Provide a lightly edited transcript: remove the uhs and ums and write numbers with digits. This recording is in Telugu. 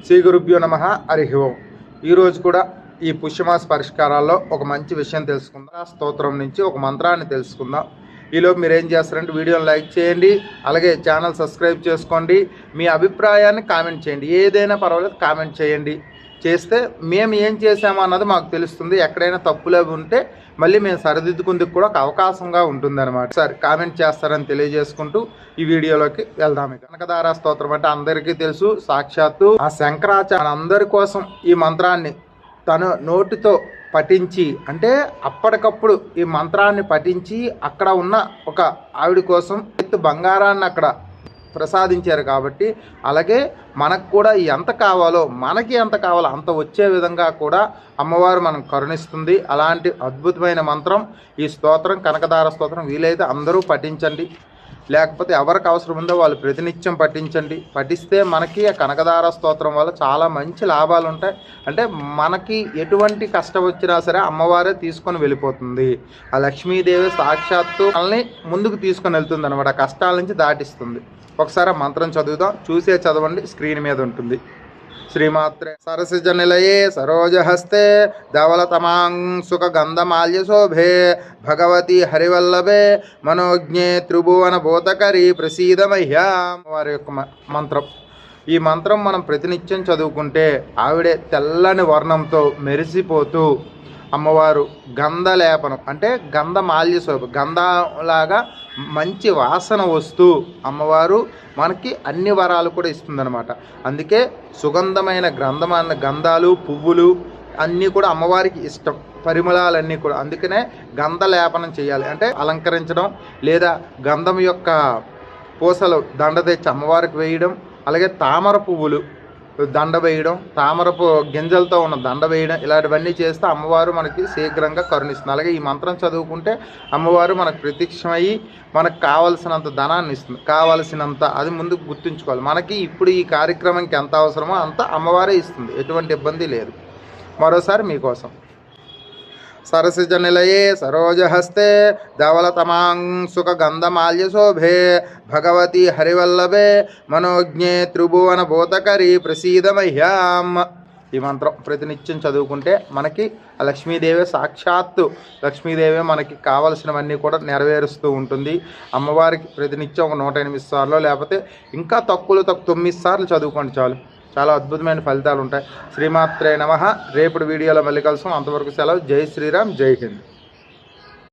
శ్రీ గురుభ్యో నమః. హరి ఓం. ఈరోజు కూడా ఈ పుష్యమాస పరిష్కారాల్లో ఒక మంచి విషయం తెలుసుకుందాం. స్తోత్రం నుంచి ఒక మంత్రాన్ని తెలుసుకుందాం. ఈలోపు మీరు ఏం చేస్తారంటే వీడియోని లైక్ చేయండి, అలాగే ఛానల్ సబ్స్క్రైబ్ చేసుకోండి. మీ అభిప్రాయాన్ని కామెంట్ చేయండి, ఏదైనా పర్వాలేదు కామెంట్ చేయండి. చేస్తే మేము ఏం చేసామో అన్నది మాకు తెలుస్తుంది. ఎక్కడైనా తప్పులు ఉంటే మళ్ళీ మేము సరిదిద్దుకుందుకు కూడా ఒక అవకాశంగా ఉంటుందన్నమాట. సరే, కామెంట్ చేస్తారని తెలియజేసుకుంటూ ఈ వీడియోలోకి వెళ్దాం. కనకదార స్తోత్రం అంటే అందరికీ తెలుసు. సాక్షాత్తు ఆ శంకరాచార్య అందరి కోసం ఈ మంత్రాన్ని తన నోటితో పఠించి, అంటే అప్పటికప్పుడు ఈ మంత్రాన్ని పఠించి అక్కడ ఉన్న ఒక ఆవిడ కోసం బంగారాన్ని అక్కడ ప్రసాదించారు. కాబట్టి అలాగే మనకు కూడా ఎంత కావాలో, మనకి ఎంత కావాలో అంత వచ్చే విధంగా కూడా అమ్మవారు మనం కరుణిస్తుంది. అలాంటి అద్భుతమైన మంత్రం ఈ స్తోత్రం, కనకదార స్తోత్రం. వీలైతే అందరూ పఠించండి, లేకపోతే ఎవరికి అవసరం ఉందో వాళ్ళు ప్రతినిత్యం పఠించండి. పఠిస్తే మనకి ఆ కనకదార స్తోత్రం వల్ల చాలా మంచి లాభాలు ఉంటాయి. అంటే మనకి ఎటువంటి కష్టం వచ్చినా సరే అమ్మవారే తీసుకొని వెళ్ళిపోతుంది. ఆ లక్ష్మీదేవి సాక్షాత్తు మనల్ని ముందుకు తీసుకొని వెళ్తుంది అనమాట, కష్టాల నుంచి దాటిస్తుంది. ఒకసారి ఆ మంత్రం చదువుదాం, చూసే చదవండి, స్క్రీన్ మీద ఉంటుంది. శ్రీమాత్రే సరసిజ నిలయే సరోజహస్తే ధవలతమాంగ్ సుఖ గంధమాల్య శోభే భగవతి హరివల్లభే మనోజ్ఞే త్రిభువన భూతకరి ప్రసీద మహ్యాం. వారి యొక్క మంత్రం. ఈ మంత్రం మనం ప్రతినిత్యం చదువుకుంటే ఆవిడే తెల్లని వర్ణంతో మెరిసిపోతూ అమ్మవారు గంధలేపనం అంటే గంధమాల్య శోభ, గంధలాగా మంచి వాసన వస్తూ అమ్మవారు మనకి అన్ని వరాలు కూడా ఇస్తుందన్నమాట. అందుకే సుగంధమైన గంధాలు, పువ్వులు అన్నీ కూడా అమ్మవారికి ఇష్టం, పరిమళాలన్నీ కూడా. అందుకనే గంధలేపనం చేయాలి, అంటే అలంకరించడం, లేదా గంధం యొక్క పూసలు దండ తెచ్చి అమ్మవారికి వేయడం, అలాగే తామర పువ్వులు దండ వేయడం, తామరపు గింజలతో ఉన్న దండ వేయడం, ఇలాంటివన్నీ చేస్తే అమ్మవారు మనకి శీఘ్రంగా కరుణిస్తుంది. అలాగే ఈ మంత్రం చదువుకుంటే అమ్మవారు మనకు ప్రత్యక్షమయ్యి మనకు కావలసినంత ధనాన్ని ఇస్తుంది. కావలసినంత అది ముందు గుర్తుంచుకోవాలి. మనకి ఇప్పుడు ఈ కార్యక్రమంకి ఎంత అవసరమో అంత అమ్మవారే ఇస్తుంది, ఎటువంటి ఇబ్బంది లేదు. మరోసారి మీకోసం. సరసిజ నిలయే సరోజహస్తే ధవలతమాంగ్ సుఖ గంధమాల్య శోభే భగవతి హరివల్లభే మనోజ్ఞే త్రిభువన భూతకరి ప్రసీద మహ్యాం. ఈ మంత్రం ప్రతినిత్యం చదువుకుంటే మనకి లక్ష్మీదేవి సాక్షాత్తు లక్ష్మీదేవి మనకి కావలసినవన్నీ కూడా నెరవేరుస్తూ ఉంటుంది. అమ్మవారికి ప్రతినిత్యం ఒక 108 సార్లు, లేకపోతే ఇంకా తక్కువలో 9 సార్లు చదువుకోండి చాలు. చాలా అద్భుతమైన ఫలితాలు ఉంటాయి. శ్రీమాత్రే నమః. రేపటి వీడియోలో మళ్ళీ కలుస్తాం. అంతవరకు సెలవు. జై శ్రీరామ్, జై హింద్.